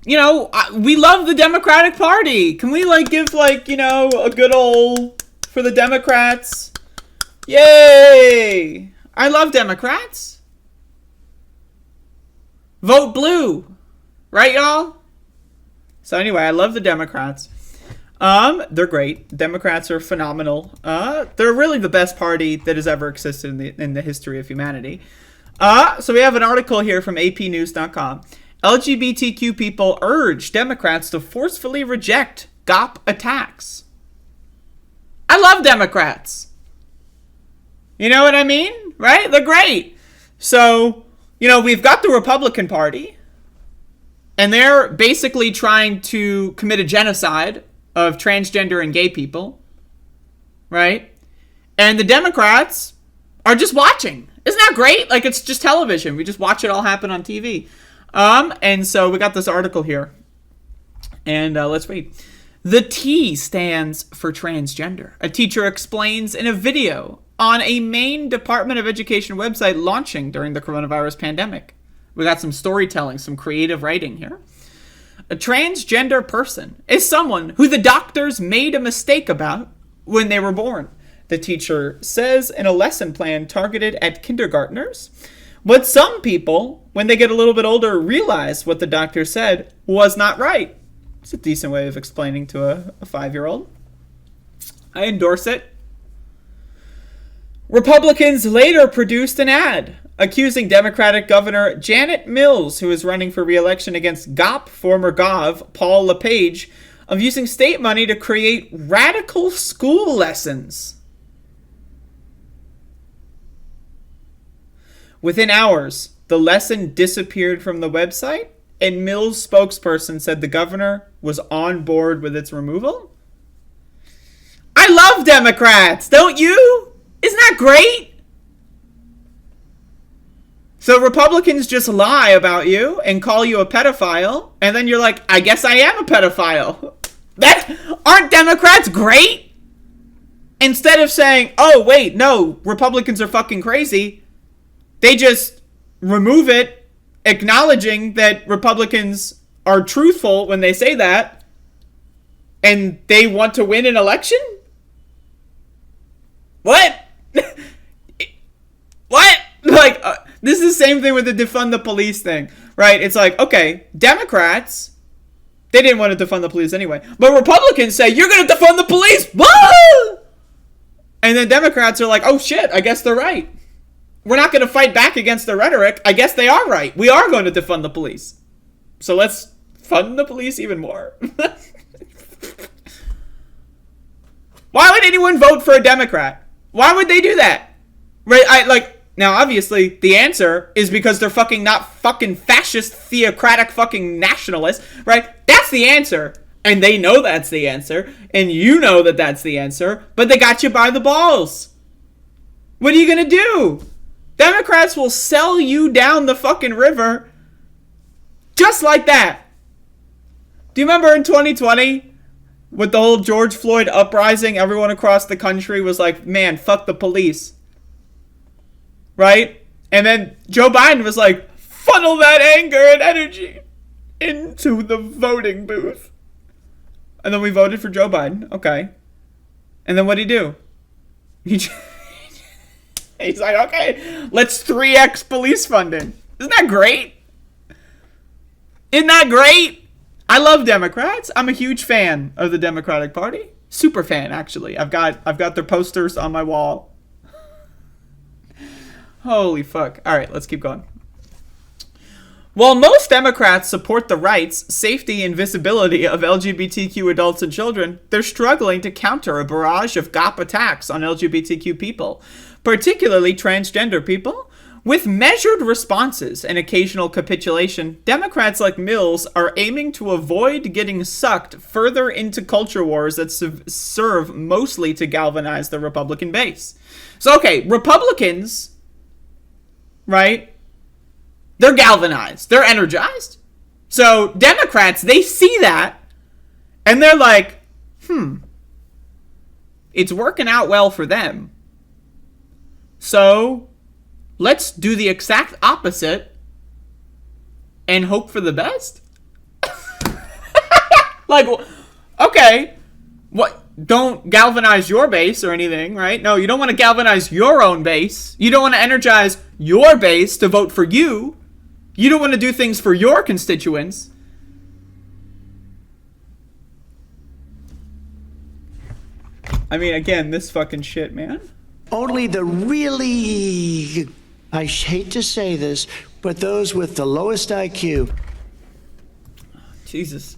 we love the Democratic Party. Can we, give, a good old for the Democrats? Yay! I love Democrats. Vote blue. Right, y'all? So anyway, I love the Democrats. They're great. Democrats are phenomenal. They're really the best party that has ever existed in the history of humanity. So we have an article here from apnews.com. LGBTQ people urge Democrats to forcefully reject GOP attacks. I love Democrats. You know what I mean? Right? They're great. So, we've got the Republican Party, and they're basically trying to commit a genocide of transgender and gay people. Right? And the Democrats are just watching. Isn't that great? It's just television. We just watch it all happen on TV. And so we got this article here. And let's read. The T stands for transgender. A teacher explains in a video on a Maine Department of Education website launching during the coronavirus pandemic. We got some storytelling, some creative writing here. A transgender person is someone who the doctors made a mistake about when they were born, the teacher says in a lesson plan targeted at kindergartners. But some people, when they get a little bit older, realize what the doctor said was not right. It's a decent way of explaining to a 5-year-old. I endorse it. Republicans later produced an ad accusing Democratic Governor Janet Mills, who is running for re-election against GOP former Gov Paul LePage, of using state money to create radical school lessons. Within hours, the lesson disappeared from the website, and Mills' spokesperson said the governor was on board with its removal. I love Democrats, don't you? Isn't that great? So Republicans just lie about you and call you a pedophile, and then you're like, I guess I am a pedophile. Aren't Democrats great? Instead of saying, oh, wait, no, Republicans are fucking crazy, they just remove it, acknowledging that Republicans are truthful when they say that, and they want to win an election? What? What? This is the same thing with the defund the police thing, right? It's like, okay, Democrats, they didn't want to defund the police anyway, but Republicans say, you're going to defund the police! Woo! And then Democrats are like, oh shit, I guess they're right. We're not going to fight back against the rhetoric. I guess they are right. We are going to defund the police. So let's fund the police even more. Why would anyone vote for a Democrat? Why would they do that? Right? Now, obviously, the answer is because they're not fucking fascist, theocratic fucking nationalists, right? That's the answer. And they know that's the answer. And you know that that's the answer. But they got you by the balls. What are you going to do? Democrats will sell you down the fucking river just like that. Do you remember in 2020 with the whole George Floyd uprising? Everyone across the country was like, man, fuck the police. Right? And then Joe Biden was like, funnel that anger and energy into the voting booth. And then we voted for Joe Biden. Okay. And then what'd he do? He's like, okay, let's 3x police funding. Isn't that great? Isn't that great? I love Democrats. I'm a huge fan of the Democratic Party. Super fan, actually. I've got their posters on my wall. Holy fuck. All right, let's keep going. While most Democrats support the rights, safety, and visibility of LGBTQ adults and children, they're struggling to counter a barrage of GOP attacks on LGBTQ people, particularly transgender people. With measured responses and occasional capitulation, Democrats like Mills are aiming to avoid getting sucked further into culture wars that serve mostly to galvanize the Republican base. So, okay, Republicans, right? They're galvanized. They're energized. So Democrats, they see that and they're like, it's working out well for them. So let's do the exact opposite and hope for the best. Like, okay, what? Don't galvanize your base or anything, right? No, you don't want to galvanize your own base. You don't want to energize your base to vote for you. You don't want to do things for your constituents. I mean, again, this fucking shit, man. Only the really, I hate to say this, but those with the lowest IQ. Jesus.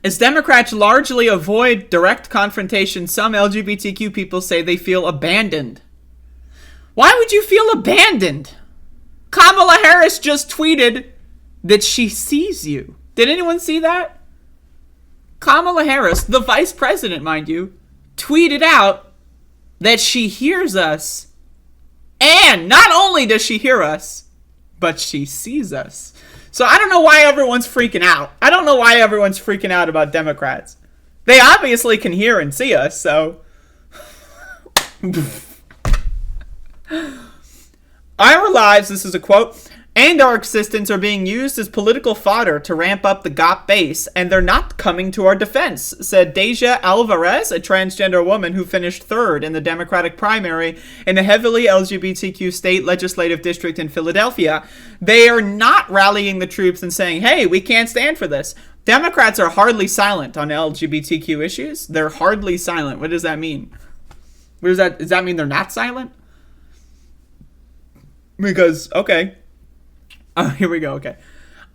As Democrats largely avoid direct confrontation, some LGBTQ people say they feel abandoned. Why would you feel abandoned? Kamala Harris just tweeted that she sees you. Did anyone see that? Kamala Harris, the vice president, mind you, tweeted out that she hears us. And not only does she hear us, but she sees us. So I don't know why everyone's freaking out. I don't know why everyone's freaking out about Democrats. They obviously can hear and see us, so... Our lives, this is a quote, and our existence are being used as political fodder to ramp up the GOP base, and they're not coming to our defense, said Deja Alvarez, a transgender woman who finished third in the Democratic primary in a heavily LGBTQ state legislative district in Philadelphia. They are not rallying the troops and saying, hey, we can't stand for this. Democrats are hardly silent on LGBTQ issues. They're hardly silent. What does that mean? Does that mean they're not silent? Because, okay. Here we go, okay.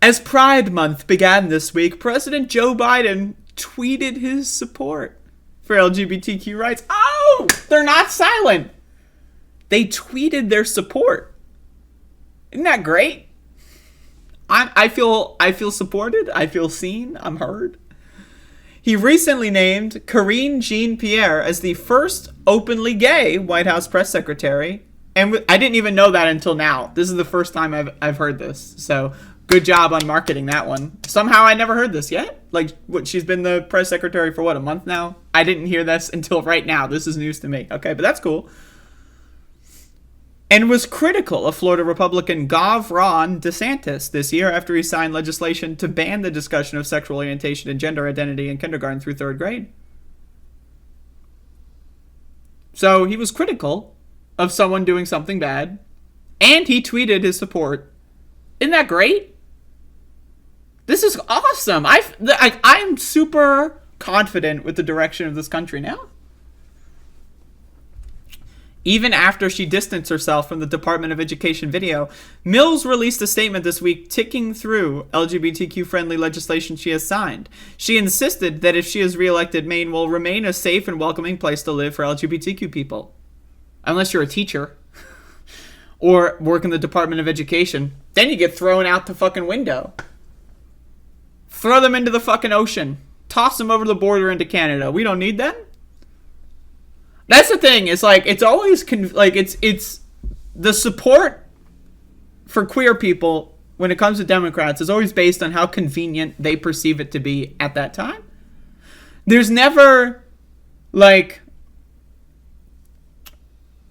As Pride Month began this week, President Joe Biden tweeted his support for LGBTQ rights. Oh, they're not silent. They tweeted their support. Isn't that great? I feel supported. I feel seen. I'm heard. He recently named Karine Jean-Pierre as the first openly gay White House press secretary. And I didn't even know that until now. This is the first time I've heard this. So good job on marketing that one. Somehow I never heard this yet. Like, what, she's been the press secretary for, what, a month now? I didn't hear this until right now. This is news to me. Okay, but that's cool. And was critical of Florida Republican Gov. Ron DeSantis this year after he signed legislation to ban the discussion of sexual orientation and gender identity in kindergarten through third grade. So he was critical of someone doing something bad, and he tweeted his support. Isn't that great? This is awesome. I'm super confident with the direction of this country now. Even after she distanced herself from the Department of Education video, Mills released a statement this week ticking through LGBTQ-friendly legislation she has signed. She insisted that if she is reelected, Maine will remain a safe and welcoming place to live for LGBTQ people. Unless you're a teacher or work in the Department of Education, then you get thrown out the fucking window. Throw them into the fucking ocean. Toss them over the border into Canada. We don't need them. That's the thing. It's like, it's always it's the support for queer people when it comes to Democrats is always based on how convenient they perceive it to be at that time. There's never like,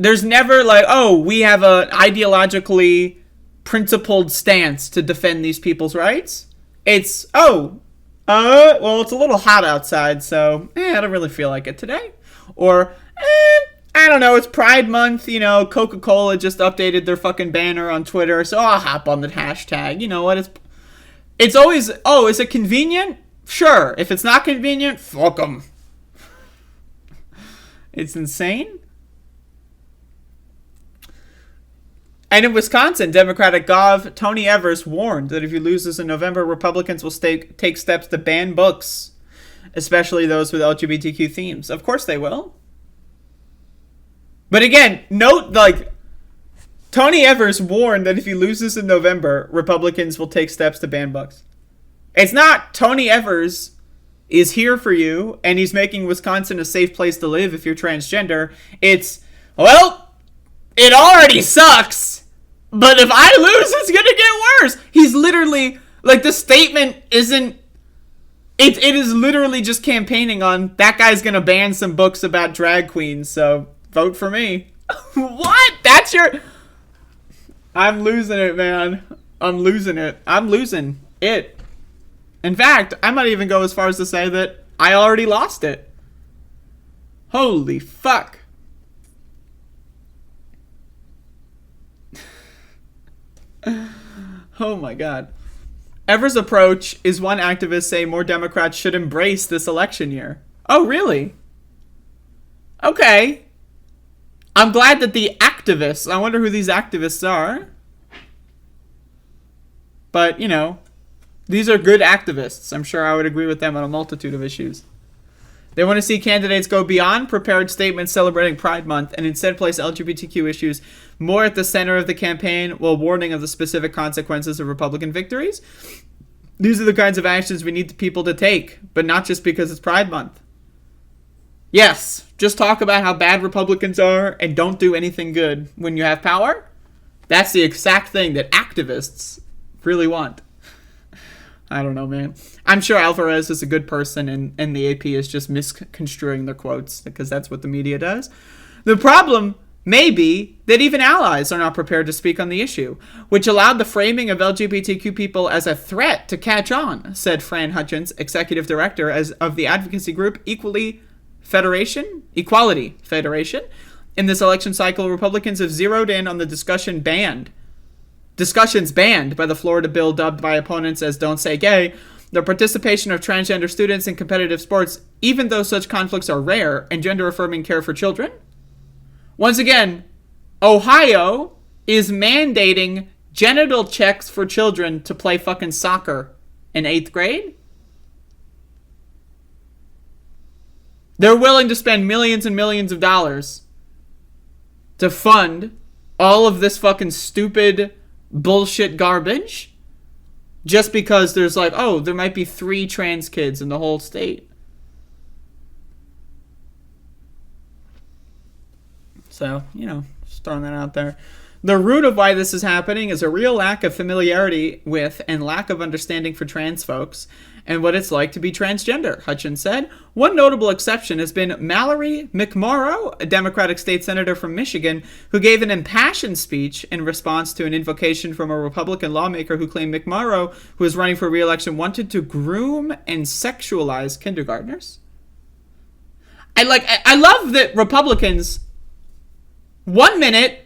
oh, we have an ideologically principled stance to defend these people's rights. It's, well, it's a little hot outside, so I don't really feel like it today. Or, I don't know, it's Pride Month, Coca-Cola just updated their fucking banner on Twitter, so I'll hop on the hashtag. You know what? It's always, is it convenient? Sure. If it's not convenient, fuck them. It's insane. And in Wisconsin, Democratic Gov. Tony Evers warned that if he loses in November, Republicans will take steps to ban books, especially those with LGBTQ themes. Of course they will. But again, note, Tony Evers warned that if he loses in November, Republicans will take steps to ban books. It's not Tony Evers is here for you, and he's making Wisconsin a safe place to live if you're transgender. It's, well, it already sucks, but if I lose, it's going to get worse. He's literally, the statement isn't, it is literally just campaigning on, that guy's going to ban some books about drag queens, so vote for me. What? That's your... I'm losing it, man. I'm losing it. I'm losing it. In fact, I might even go as far as to say that I already lost it. Holy fuck. Oh my god. Evers' approach is one activist saying more Democrats should embrace this election year. Oh, really? Okay. I'm glad that the activists, I wonder who these activists are. But, you know, these are good activists. I'm sure I would agree with them on a multitude of issues. They want to see candidates go beyond prepared statements celebrating Pride Month and instead place LGBTQ issues more at the center of the campaign while warning of the specific consequences of Republican victories. These are the kinds of actions we need people to take, but not just because it's Pride Month. Yes, just talk about how bad Republicans are and don't do anything good when you have power. That's the exact thing that activists really want. I don't know, man. I'm sure Alvarez is a good person and the AP is just misconstruing their quotes because that's what the media does. The problem may be that even allies are not prepared to speak on the issue, which allowed the framing of LGBTQ people as a threat to catch on, said Fran Hutchins, executive director of the advocacy group Equality Federation. In this election cycle, Republicans have zeroed in on the discussions banned by the Florida bill dubbed by opponents as Don't Say Gay, the participation of transgender students in competitive sports, even though such conflicts are rare, and gender-affirming care for children. Once again, Ohio is mandating genital checks for children to play fucking soccer in 8th grade. They're willing to spend millions and millions of dollars to fund all of this fucking stupid bullshit garbage just because there's like, oh, there might be 3 trans kids in the whole state. So, you know, just throwing that out there. The root of why this is happening is a real lack of familiarity with and lack of understanding for trans folks and what it's like to be transgender, Hutchins said. One notable exception has been Mallory Morrow, a Democratic state senator from Michigan, who gave an impassioned speech in response to an invocation from a Republican lawmaker who claimed Morrow, who is running for re-election, wanted to groom and sexualize kindergartners. I love that Republicans, 1 minute,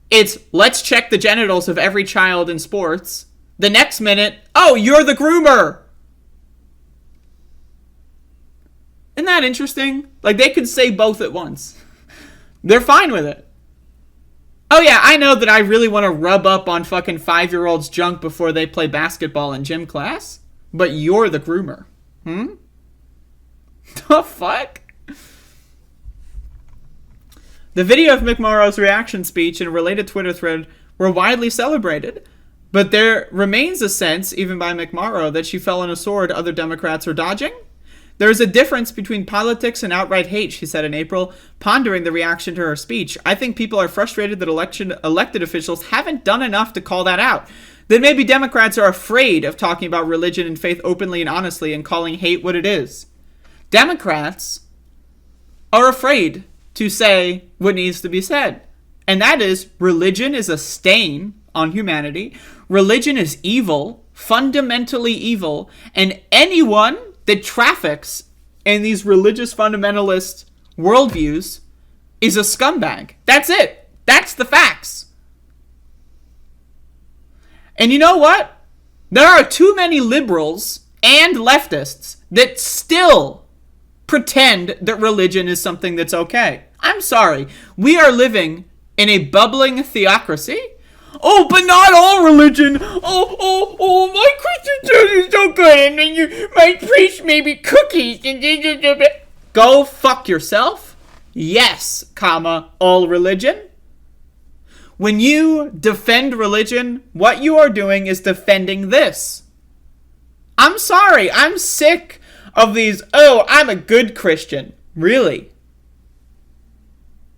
it's let's check the genitals of every child in sports. The next minute, oh, you're the groomer. Isn't that interesting? Like, they could say both at once. They're fine with it. Oh yeah, I know that I really want to rub up on fucking 5-year-olds' junk before they play basketball in gym class, but you're the groomer. The fuck? The video of McMorrow's reaction speech and a related Twitter thread were widely celebrated, but there remains a sense, even by McMorrow, that she fell on a sword other Democrats are dodging. There is a difference between politics and outright hate, she said in April, pondering the reaction to her speech. I think people are frustrated that elected officials haven't done enough to call that out. That maybe Democrats are afraid of talking about religion and faith openly and honestly and calling hate what it is. Democrats are afraid to say what needs to be said. And that is, religion is a stain on humanity. Religion is evil, fundamentally evil, and anyone that traffics in these religious fundamentalist worldviews is a scumbag. That's it. That's the facts. And you know what? There are too many liberals and leftists that still pretend that religion is something that's okay. I'm sorry. We are living in a bubbling theocracy. Oh, but not all religion. Oh, my Christian church is so good, and then my priest maybe cookies. Go fuck yourself. Yes, comma, all religion. When you defend religion, what you are doing is defending this. I'm sorry. I'm sick of these, oh, I'm a good Christian. Really?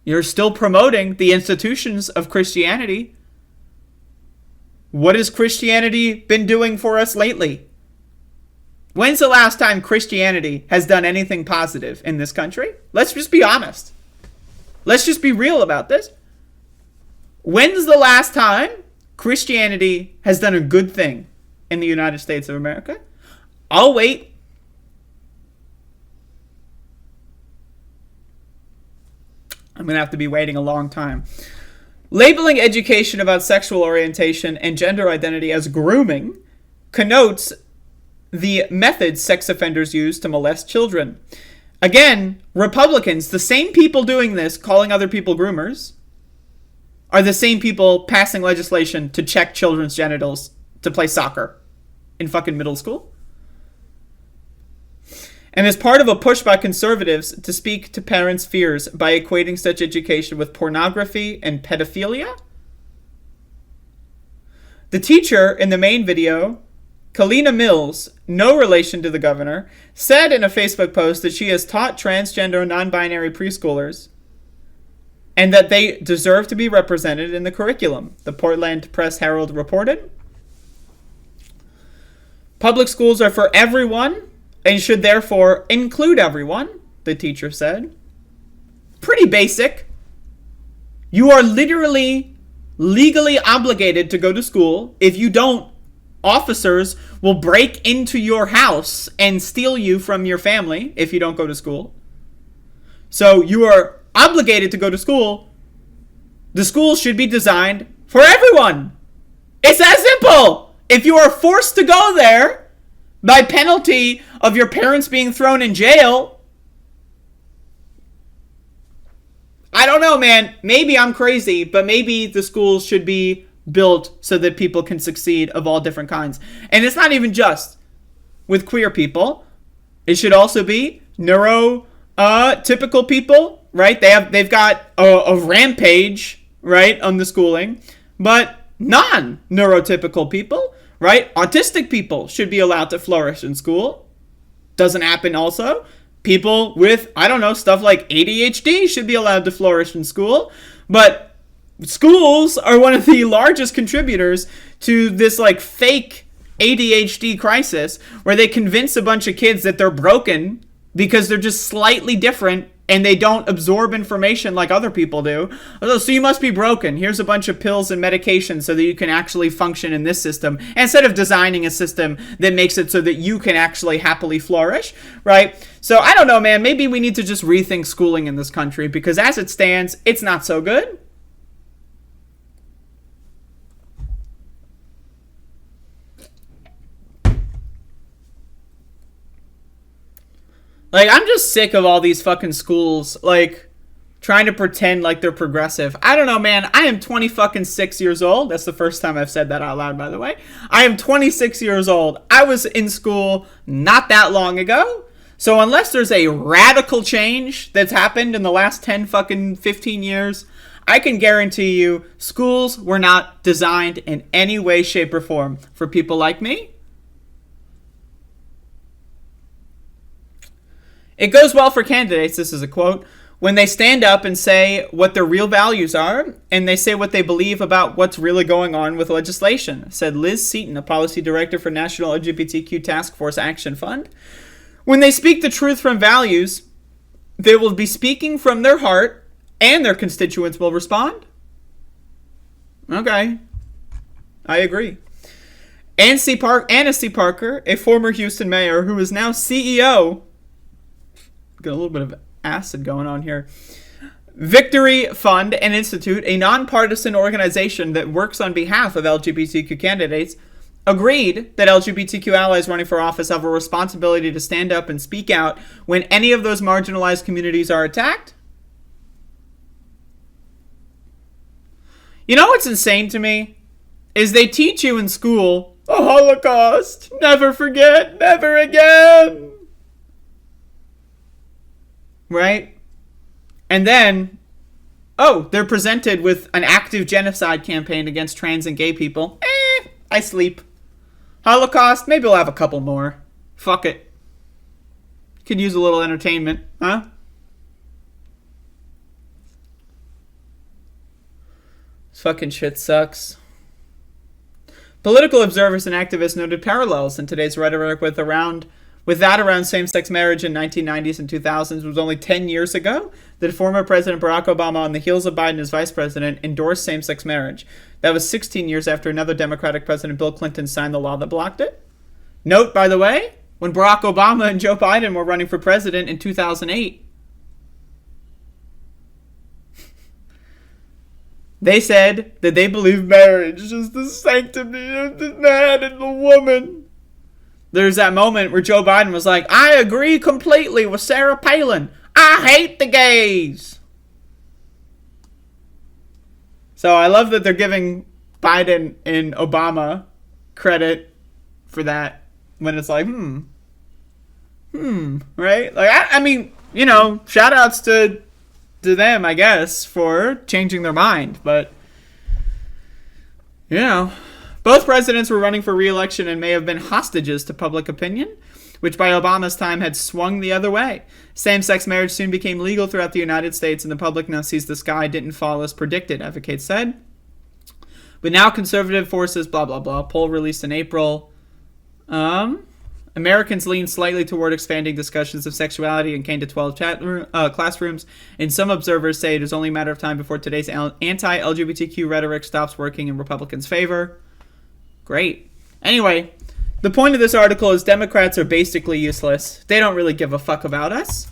You're still promoting the institutions of Christianity. What has Christianity been doing for us lately? When's the last time Christianity has done anything positive in this country? Let's just be honest. Let's just be real about this. When's the last time Christianity has done a good thing in the United States of America? I'll wait. I'm going to have to be waiting a long time. Labeling education about sexual orientation and gender identity as grooming connotes the methods sex offenders use to molest children. Again, Republicans, the same people doing this, calling other people groomers, are the same people passing legislation to check children's genitals to play soccer in fucking middle school. And as part of a push by conservatives to speak to parents' fears by equating such education with pornography and pedophilia. The teacher in the Maine video, Kalina Mills, no relation to the governor, said in a Facebook post that she has taught transgender non-binary preschoolers and that they deserve to be represented in the curriculum, the Portland Press-Herald reported. Public schools are for everyone and should therefore include everyone, the teacher said. Pretty basic. You are literally legally obligated to go to school. If you don't, officers will break into your house and steal you from your family if you don't go to school. So you are obligated to go to school. The school should be designed for everyone. It's that simple. If you are forced to go there by penalty of your parents being thrown in jail, I don't know, man. Maybe I'm crazy, but maybe the schools should be built so that people can succeed of all different kinds. And it's not even just with queer people. It should also be neurotypical people, right? They've got a rampage, right, on the schooling, but non-neurotypical people, right? Autistic people should be allowed to flourish in school. Doesn't happen also. People with, I don't know, stuff like ADHD should be allowed to flourish in school. But schools are one of the largest contributors to this like fake ADHD crisis where they convince a bunch of kids that they're broken because they're just slightly different and they don't absorb information like other people do. So you must be broken. Here's a bunch of pills and medications so that you can actually function in this system, instead of designing a system that makes it so that you can actually happily flourish, right? So I don't know, man. Maybe we need to just rethink schooling in this country, because as it stands, it's not so good. Like, I'm just sick of all these fucking schools, like, trying to pretend like they're progressive. I don't know, man. I am 26 years old. That's the first time I've said that out loud, by the way. I am 26 years old. I was in school not that long ago. So unless there's a radical change that's happened in the last 15 years, I can guarantee you schools were not designed in any way, shape, or form for people like me. It goes well for candidates, this is a quote, when they stand up and say what their real values are, and they say what they believe about what's really going on with legislation, said Liz Seaton, a policy director for National LGBTQ Task Force Action Fund. When they speak the truth from values, they will be speaking from their heart, and their constituents will respond. Okay, I agree. Anna Parker, a former Houston mayor who is now CEO, got a little bit of acid going on here. Victory Fund and Institute, a nonpartisan organization that works on behalf of LGBTQ candidates, agreed that LGBTQ allies running for office have a responsibility to stand up and speak out when any of those marginalized communities are attacked. You know what's insane to me? Is they teach you in school, the Holocaust, never forget, never again. Right? And then, they're presented with an active genocide campaign against trans and gay people. I sleep. Holocaust, maybe we'll have a couple more. Fuck it. Could use a little entertainment, huh? This fucking shit sucks. Political observers and activists noted parallels in today's rhetoric with that around same-sex marriage in 1990s and 2000s. It was only 10 years ago that former President Barack Obama, on the heels of Biden as vice president, endorsed same-sex marriage. That was 16 years after another Democratic president, Bill Clinton, signed the law that blocked it. Note, by the way, when Barack Obama and Joe Biden were running for president in 2008. They said that they believe marriage is the sanctity of the man and the woman. There's that moment where Joe Biden was like, I agree completely with Sarah Palin. I hate the gays. So I love that they're giving Biden and Obama credit for that when it's like, right? Like, I mean, you know, shout outs to them, I guess, for changing their mind. But, you know, both presidents were running for re-election and may have been hostages to public opinion, which by Obama's time had swung the other way. Same-sex marriage soon became legal throughout the United States, and the public now sees the sky didn't fall as predicted, advocates said. But now conservative forces, blah, blah, blah, poll released in April. Americans lean slightly toward expanding discussions of sexuality in K-12 classrooms, and some observers say it is only a matter of time before today's anti-LGBTQ rhetoric stops working in Republicans' favor. Great. Anyway, the point of this article is Democrats are basically useless. They don't really give a fuck about us.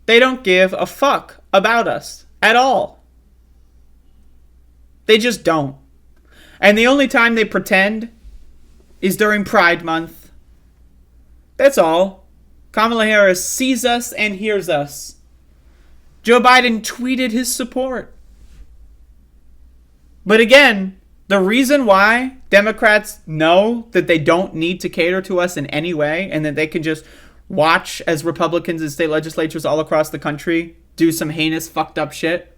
They don't give a fuck about us at all. They just don't. And the only time they pretend is during Pride Month. That's all. Kamala Harris sees us and hears us. Joe Biden tweeted his support. But again, the reason why Democrats know that they don't need to cater to us in any way and that they can just watch as Republicans in state legislatures all across the country do some heinous, fucked up shit,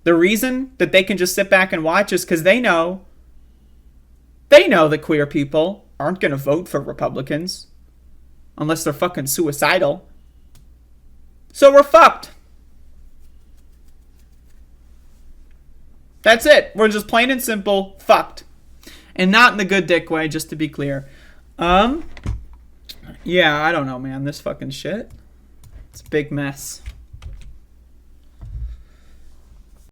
the reason that they can just sit back and watch is because they know that queer people aren't going to vote for Republicans unless they're fucking suicidal. So we're fucked. That's it. We're just plain and simple fucked. And not in the good dick way, just to be clear. Yeah, I don't know, man. This fucking shit. It's a big mess.